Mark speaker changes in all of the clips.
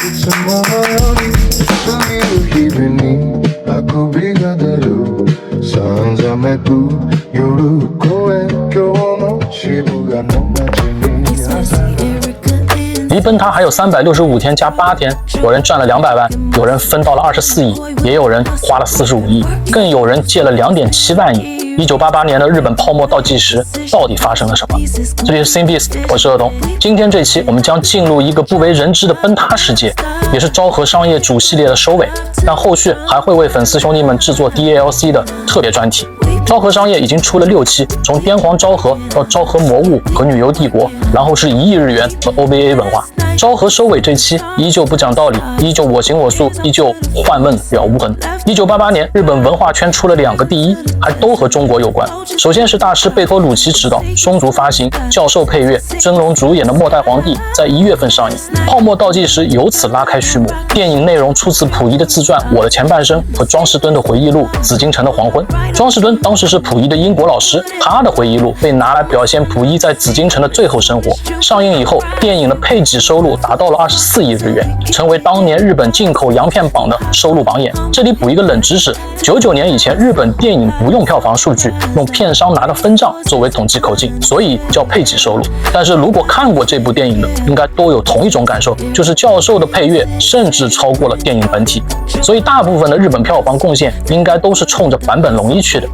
Speaker 1: 离奔他还有365天加8天，有人赚了200万，有人分到了24亿，也有人花了45亿，更有人借了2.7万亿。1988年的日本泡沫倒计时到底发生了什么？这里是 Simbeast， 我是鄂东。今天这期我们将进入一个不为人知的奔他世界，也是昭和商业主系列的收尾，但后续还会为粉丝兄弟们制作 DLC 的特别专题。昭和商业已经出了6期，从滇黄昭和到昭和魔物和女游帝国，然后是1亿日元和 OVA 文化。昭和收尾这期依旧不讲道理，依旧我行我素，依旧幻问了无痕。1988年，日本文化圈出了2个第一，还都和中国有关。首先是大师贝托鲁奇执导、松竹发行、教授配乐、尊龙主演的《末代皇帝》在1月份上映，泡沫倒计时由此拉开序幕。电影内容出自溥仪的自传《我的前半生》和庄士敦的回忆录《紫禁城的黄昏》。庄士敦当时是溥仪的英国老师，他的回忆录被拿来表现溥仪在紫禁城的最后生活。上映以后，电影的配给收入达到了24亿日元，成为当年日本进口洋片榜的收入榜眼。这里补一个冷知识，99年以前日本电影不用票房数据，用片商拿的分账作为统计口径，所以叫配给收入。但是如果看过这部电影的，应该都有同一种感受，就是教授的配乐甚至超过了电影本体，所以大部分的日本票房贡献应该都是冲着坂本龙一去的。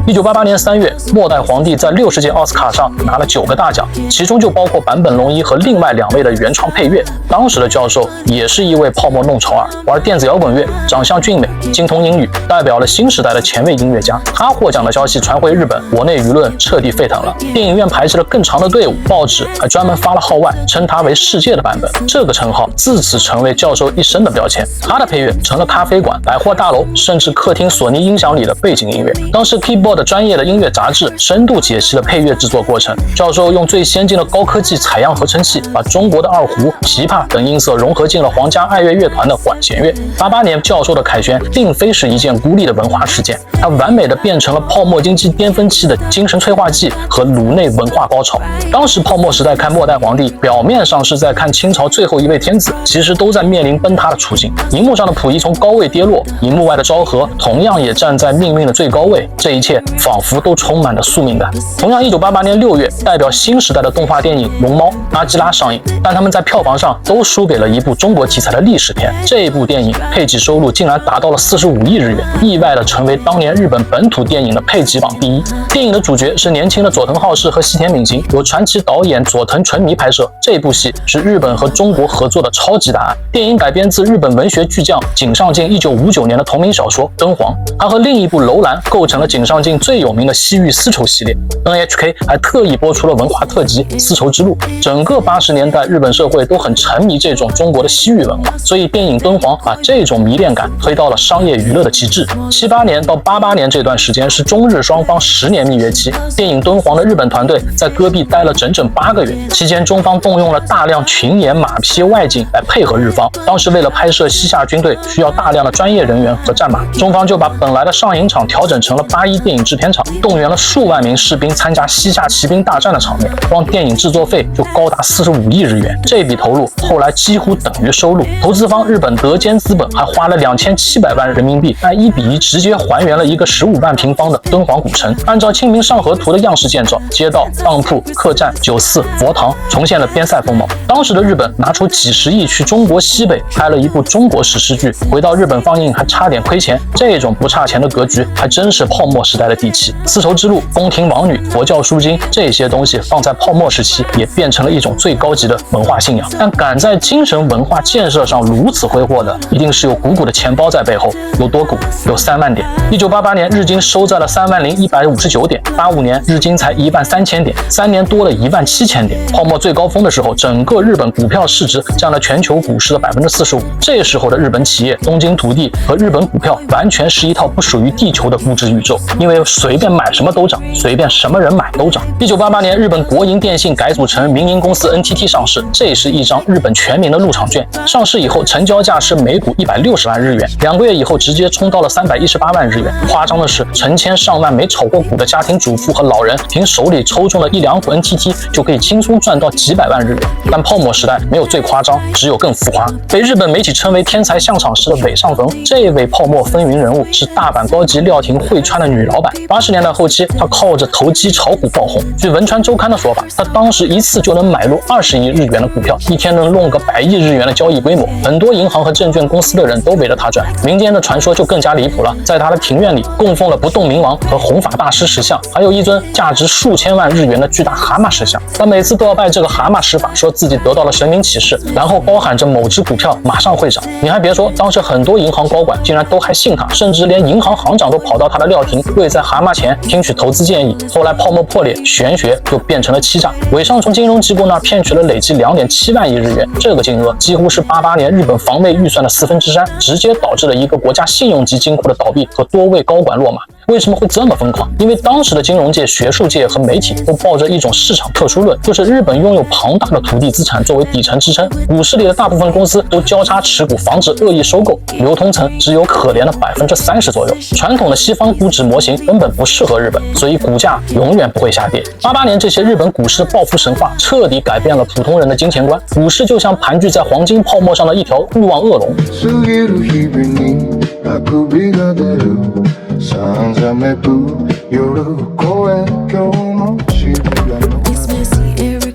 Speaker 1: 1988年3月，末代皇帝在60届奥斯卡上拿了9个大奖，其中就包括坂本龙一和另外2位的原创配乐。当时的教授也是一位泡沫弄潮儿，玩电子摇滚乐，长相俊美，精通英语，代表了新时代的前卫音乐家。他获奖的消息传回日本，国内舆论彻底沸腾了，电影院排起了更长的队伍，报纸还专门发了号外，称他为世界的版本。这个称号自此成为教授一生的标签。他的配乐成了咖啡馆、百货大楼，甚至客厅索尼音响里的背景音乐。当时 Keyboard 专业的音乐杂志深度解析了配乐制作过程。教授用最先进的高科技采样合成器，把中国的二胡、琵琶等音色融合进了皇家爱乐乐团的管弦乐。88年，教授的凯旋并非是一件孤立的文化事件，它完美的变成了泡沫经济巅峰期的精神催化剂和颅内文化高潮。当时泡沫时代看末代皇帝，表面上是在看清朝最后一位天子，其实都在面临崩塌的处境。荧幕上的溥仪从高位跌落，荧幕外的昭和同样也站在命运的最高位，这一切仿佛都充满了宿命感。同样，1988年6月，代表新时代的动画电影《龙猫》阿基拉上映，但他们在票房上都输给了一部中国题材的历史片。这部电影配给收入竟然达到了45亿日元，意外的成为当年日本本土电影的配给榜第一。电影的主角是年轻的佐藤浩市和西田敏行，由传奇导演佐藤纯弥拍摄。这部戏是日本和中国合作的超级大案。电影改编自日本文学巨匠井上靖1959年的同名小说《敦煌》，它和另一部《楼兰》构成了井上靖最有名的西域丝绸系列。NHK 还特意播出了文化特辑《丝绸之路》。整个80年代日本社会都很沉迷这种中国的西域文化，所以电影《敦煌》把这种迷恋感推到了商业娱乐的极致。78年到88年这段时间是中日双方10年蜜月期。电影《敦煌》的日本团队在戈壁待了整整8个月，期间中方动用了大量群演、马匹、外景来配合日方。当时为了拍摄西夏军队需要大量的专业人员和战马，中方就把本来的上影场调整成了81电影制片厂，动员了数万名士兵参加西夏骑兵大战的场面，光电影制作费就高达45亿日元。这笔投入后来几乎等于收入。投资方日本德间资本还花了2700万人民币，按1:1直接还原了一个15万平方的敦煌古城，按照《清明上河图》的样式建造，街道、当铺、客栈、酒肆、佛堂，重现了边塞风貌。当时的日本拿出几十亿去中国西北拍了一部中国史诗剧，回到日本放映还差点亏钱。这种不差钱的格局还真是泡沫时代的底气。丝绸之路、宫廷王女、佛教书经这些东西放在泡沫时期也变成了一种最高级的文化信仰。但敢在精神文化建设上如此挥霍的，一定是有鼓鼓的钱包在背后。有多鼓？有3万点。1988年日经收在了30159点，85年日经才13000点，3年多了17000点。泡沫最高峰的时候，整个日本股票市值占了全球股市的45%。这时候的日本企业、东京土地和日本股票完全是一套不属于地球的估值宇宙。因为随便买什么都涨，随便什么人买都涨。1988年，日本国营电信改组成民营公司 NTT 上市，这是一张日本全民的入场券。上市以后，成交价是每股160万日元，2个月以后直接冲到了318万日元。夸张的是，成千上万没炒过股的家庭主妇和老人，凭手里抽中了1、2股 NTT 就可以轻松赚到几百万日元。但泡沫时代没有最夸张，只有更浮夸。被日本媒体称为天才向场师的尾上冯，这位泡沫风云人物是大阪高级料亭惠川的女老板。80年代后期，她靠着投机炒股爆红。据文川周刊的说法，她当时一次就能买入20亿日元的股票，一天能弄个100亿日元的交易规模。很多银行和证券公司的人都围着她转。民间的传说就更加离谱了，在她的庭院里供奉了不动明王和弘法大师石像，还有一尊价值数千万日元的巨大蛤蟆石像。她每次都要拜这个蛤蟆石法，说自己得到了神明启示，然后高喊着某只股票马上会涨。你还别说，当时很多银行高管竟然都还信他，甚至连银行行长都跑到他的料亭跪在蛤蟆前听取投资建议。后来泡沫破裂，玄学就变成了欺诈。尾上从金融机构那骗取了累计2.7万亿日元，这个金额几乎是88年日本防卫预算的3/4，直接导致了一个国家信用级金库的倒闭和多位高管落马。为什么会这么疯狂？因为当时的金融界、学术界和媒体都抱着一种市场特殊论，就是日本拥有庞大的土地资产作为底层支撑，股市里的大部分公司都交叉持股，防止恶意收购，流通层只有可怜的30%左右。传统的西方估值模型根本不适合日本，所以股价永远不会下跌。88年，这些日本股市的暴富神话彻底改变了普通人的金钱观，股市就像盘踞在黄金泡沫上的一条欲望恶龙。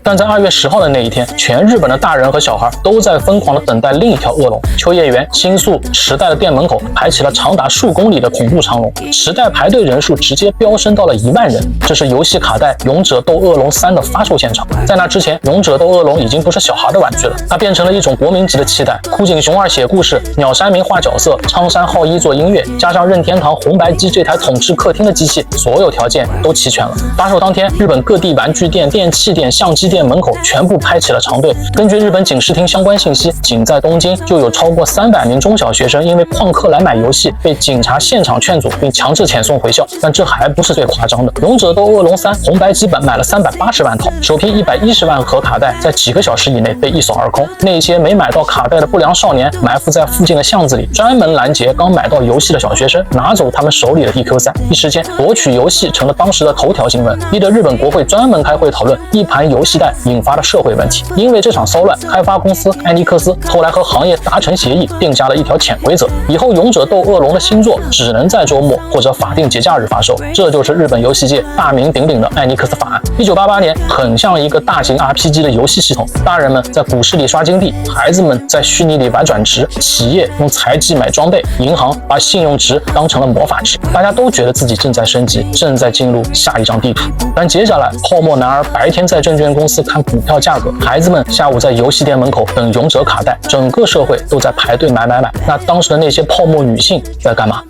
Speaker 1: 但在2月10号的那一天，全日本的大人和小孩都在疯狂地等待另一条恶龙。秋叶原、新宿、时代的店门口排起了长达数公里的恐怖长龙，时代排队人数直接飙升到了1万人。这是游戏卡带《勇者斗恶龙3》的发售现场。在那之前，《勇者斗恶龙》已经不是小孩的玩具了，它变成了一种国民级的期待。枯井雄二写故事，鸟山明画角色，苍山浩一做音乐，加上任天堂红白机这台统治客厅的机器，所有条件都齐全了。发售当天，日本各地玩具店、电器店、相机店门口全部排起了长队。根据日本警视厅相关信息，仅在东京就有超过300名中小学生因为旷课来买游戏，被警察现场劝阻并强制遣送回校。但这还不是最夸张的，《勇者斗恶龙3》红白机版买了380万套，首批110万盒卡带在几个小时以内被一扫而空。那些没买到卡带的不良少年埋伏在附近的巷子里，专门拦截刚买到游戏的小学生，拿走他们手里的 DQ3。一时间，夺取游戏成了当时的头条新闻，逼得日本国会专门开会讨论一盘游戏带引发的社会问题。因为这场骚乱，开发公司艾尼克斯后来和行业达成协议，定下了一条潜规则：以后《勇者斗恶龙》的新作只能在周末或者法定节假日发售。这就是日本游戏界大名鼎鼎的艾尼克斯法案。1988年，很像一个大型 RPG 的游戏系统，大人们在股市里刷金币，孩子们在虚拟里玩转职，企业用财技买装备，银行把信用值当成了魔法值。大家都觉得自己正在升级，正在进入下一张地图。但接下来，泡沫男儿白天在证券公司看股票价格，孩子们下午在游戏店门口等勇者卡带，整个社会都在排队买。那当时的那些泡沫女性在干嘛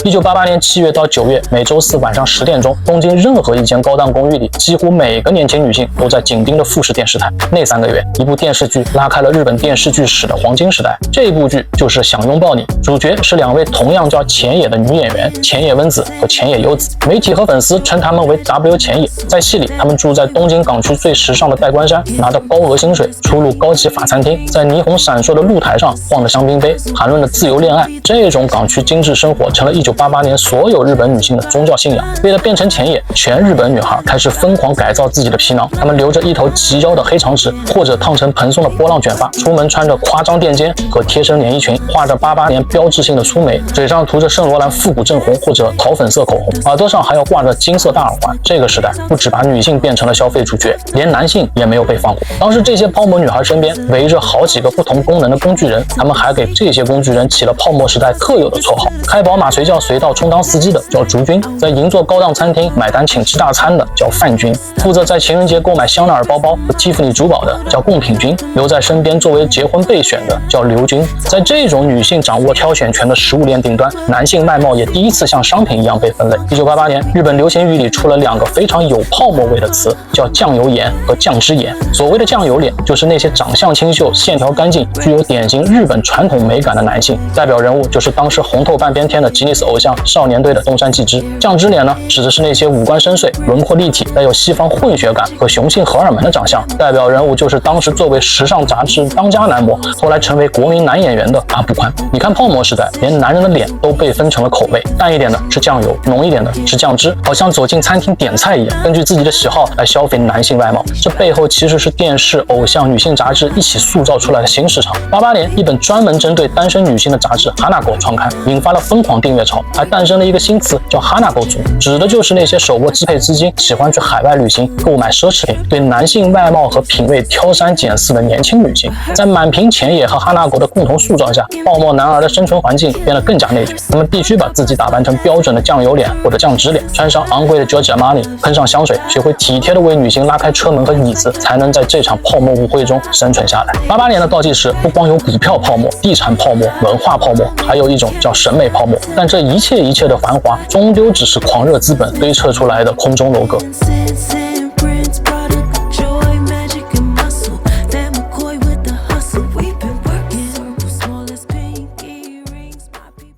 Speaker 1: ？1988年7月到9月，每周4晚上10点钟，东京任何一间高档公寓里，几乎每个年轻女性都在紧盯着富士电视台。那3个月，一部电视剧拉开了日本电视剧史的黄金时代。这部剧就是《想拥抱你》，主角是2位同样叫前野的女演员，前野温子和前野优子。媒体和粉丝称他们为 W 前野。在戏里，他们住在东京港区最时尚的代官山，拿着高额薪水，出入高级法餐厅，在霓虹闪烁的露台上晃着香槟杯，谈论着自由恋爱。这种港区精致生活成了1988年所有日本女性的宗教信仰。为了变成前野，全日本女孩开始疯狂改造自己的皮囊，她们留着一头及腰的黑长直，或者烫成蓬松的波浪卷发，出门穿着夸张垫肩和贴身连衣裙，画着88年标志性的粗眉，嘴上涂着圣罗兰复古正红或者桃粉色口红，耳朵上还要挂着金色大耳环。这个时代不只把女性变成了消费主角，连男性也没有被放过。当时这些泡沫女孩身边围着好几个不同功能的工具人，他们还给这些工具人起了泡沫时代特有的绰号：开宝马随叫随到充当司机的叫竹君，在银座高档餐厅买单请吃大餐的叫范君，负责在情人节购买香奈儿包包和蒂芙尼珠宝的叫贡品君，留在身边作为结婚备选的叫刘君。在这种女性掌握挑选权的食物链顶端，男性外貌也第一次像商品一样被分类。1988年，日本流行语里出了2个非常有泡沫味的词，叫酱油颜和酱汁颜。所谓的酱油脸，就是那些长相清秀、线条干净、具有典型日本传统美感的男性，代表人物就是当时红透半边天的吉尼斯偶像少年队的东山纪之。酱汁脸呢，指的是那些五官深邃、轮廓立体、带有西方混血感和雄性荷尔蒙的长相，代表人物就是当时作为时尚杂志当家男模，后来成为国民男演员的阿部宽。你看泡沫时代，连男人的脸都被分成了口味，淡一点的是酱油，浓一点的是酱汁，好像走进餐厅点菜一样，根据自己的喜好来消费男性外貌。这背后其实是电视、偶像、女性杂志一起塑造出来的新市场。88年，一本专门针对单身女性的杂志《Hanago》创刊，引发了疯狂订阅潮，还诞生了一个新词叫 Hanago 族，指的就是那些手握支配资金、喜欢去海外旅行、购买奢侈品、对男性外貌和品味挑三拣四的年轻女性。在满屏前野和 Hanago 的共同塑造下，泡沫男儿的生存环境变得更加内卷，他们必须把自己打扮成标准的酱油脸或者酱汁脸，穿上昂贵的 Giorgio Armani，喷上香水，学会体贴的为女性拉开车门和椅子，才能在这场泡沫舞会中生存下来。88年的倒计时不光有股票泡沫、地产泡沫、文化泡沫，还有一种叫审美泡沫。但这一切的繁华，终究只是狂热资本堆砌出来的空中楼阁。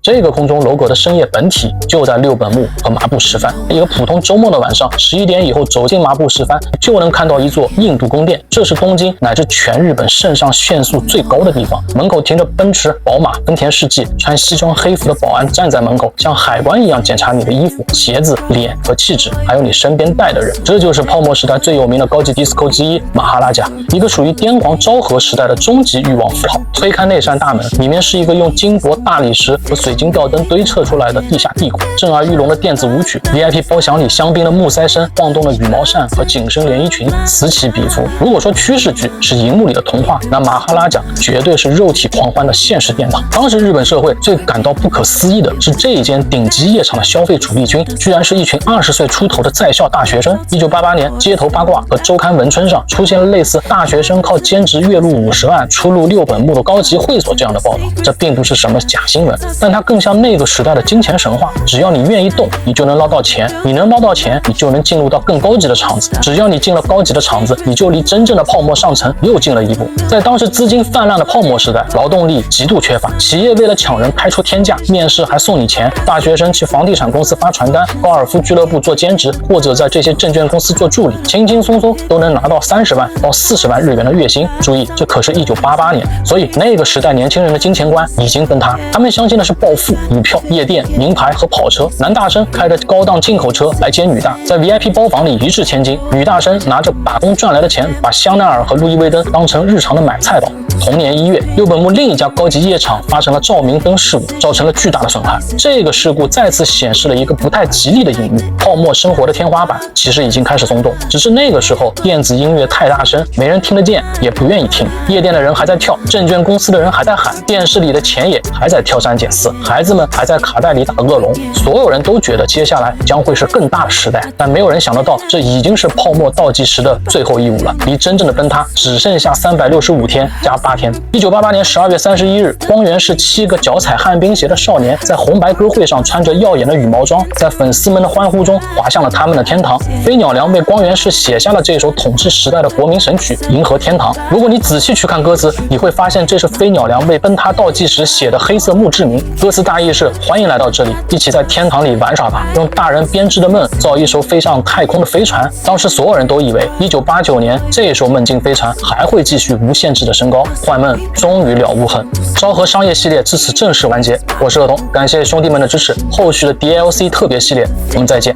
Speaker 1: 这个空中楼阁的深夜本体就在六本木和麻布什帆。一个普通周末的晚上，11点以后走进麻布什帆，就能看到一座印度宫殿。这是东京乃至全日本肾上腺素最高的地方。门口停着奔驰、宝马、丰田世纪，穿西装黑服的保安站在门口，像海关一样检查你的衣服、鞋子、脸和气质，还有你身边带的人。这就是泡沫时代最有名的高级 disco 之一——马哈拉贾，一个属于癫狂昭和时代的终极欲望符号。推开那扇大门，里面是一个用金箔、大理石和水晶吊灯堆砌出来的地下帝国，震耳欲聋的电子舞曲 ，VIP 包厢里香槟的木塞声，晃动的羽毛扇和紧身连衣裙此起彼伏。如果说趋势剧是荧幕里的童话，那马哈拉贾绝对是肉体狂欢的现实殿堂。当时日本社会最感到不可思议的是，这一间顶级夜场的消费主力军，居然是一群20岁出头的在校大学生。1988年，街头八卦和周刊文春上出现了类似大学生靠兼职月入50万出入六本木的高级会所这样的报道。这并不是什么假新闻，但它更像那个时代的金钱神话。只要你愿意动，你就能捞到钱，你能捞到钱，你就能进入到更高级的场子。只要你进了高级的场子，你就离真正的泡沫上层又近了一步。在当时资金泛滥的泡沫时代，劳动力极度缺乏，企业为了抢人开出天价，面试还送你钱，大学生去房地产公司发传单，高尔夫俱乐部做兼职，或者在这些证券公司做助理，轻轻松松都能拿到30万到40万日元的月薪。注意，这可是1988年，所以那个时代年轻人的金钱观已经崩塌，他们相信的是暴富、股票、夜店、名牌和跑车。男大生开着高档进口车来接女大，在 VIP 包房里一掷千金，女大生拿着打工赚来的钱，把香奈儿和路易威登当成日常的买菜包。同年1月，六本木另一家高级夜场发生了照明灯事故，造成了巨大的损害。这个事故再次显示了一个不太吉利的隐喻：泡沫生活的天花板其实已经开始松动，只是那个时候电子音乐太大声，没人听得见，也不愿意听。夜店的人还在跳，证券公司的人还在喊，电视里的钱也还在挑三拣四，孩子们还在卡带里打恶龙。所有人都觉得接下来将会是更大的时代，但没有人想得到，这已经是泡沫倒计时的最后一舞了，离真正的崩塌只剩下365天加8天。1988年12月31日，光源市7个脚踩旱冰鞋的少年在红白歌会上穿着耀眼的羽毛装，在粉丝们的欢呼中滑向了他们的天堂。飞鸟良为光源市写下了这首统治时代的国民神曲《银河天堂》。如果你仔细去看歌词，你会发现这是飞鸟良为崩塌倒计时写的黑色墓志铭。歌词大意是：欢迎来到这里，一起在天堂里玩耍吧，用大人编织的梦造一艘飞上太空的飞船。当时所有人都以为1989年这艘梦境飞船还会继续无限制的升高，幻梦终于了无痕。昭和商业系列至此正式完结。我是乐童，感谢兄弟们的支持，后续的 DLC 特别系列我们再见。